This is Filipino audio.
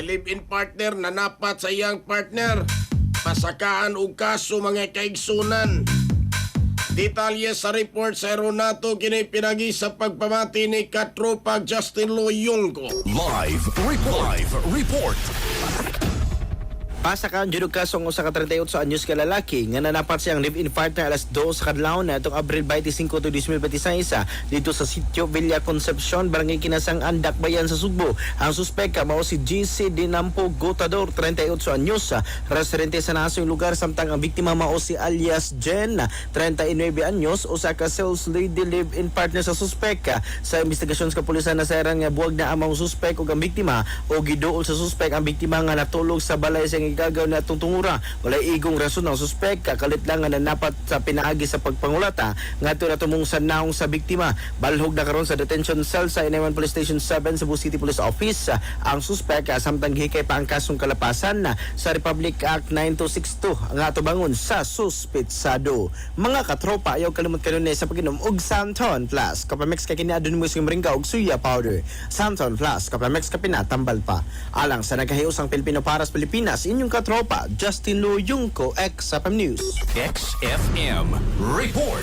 live-in partner na napat sa iyang partner. Pasakaan og kaso mga kaigsunan. Detalye sa report sa Eronato kini pinagi sa pagpamati ni katropa Justin Loyongko. Live report. Pasakaan jud kasong usa ka 38 anyos ka lalaki nga nanapat siyang live-in partner alas 2 sa kadlawon na itong Abril 25 to 2026 dito sa sitio Villa Concepcion, Barangay Kinasang, Andak, Bayan sa Sugbo. Ang suspeka mao si GC Dinampo Gotador, 38 anyos, residente sa nasong lugar, samtang ang biktima mao si alias Jen, 39 anyos, usa ka sales lady live-in partner sa suspeka. Sa investigasyon sa kapulisan na sarang nga buwag na amang suspek ug ang biktima o giduol sa suspek ang biktima nga natulog sa balay sa igagaw na tungtungura. Walay igong rason ng suspek, kakalit lang nga nanapat sa pinaagi sa pagpangulata ngadto na tumong sa naong sa biktima. Balhog na karon sa detention cell sa Inayman Police Station 7 Cebu City Police Office ang suspek, samtang hikay pa ang kasong kalapasan sa Republic Act 9262 nga tubangon sa suspetsado. Mga katropa, ayaw kalimot kanunay sa pag-inom og Santon Plus. Kapamix ka kini adun mo sing moringa og suya powder. Santon Plus, kapamix ka pinatambal pa. Alang sa nagkahiusang Pilipino Paras Pilipinas, inyong katropa Justin Loyongko, XFM News. XFM report.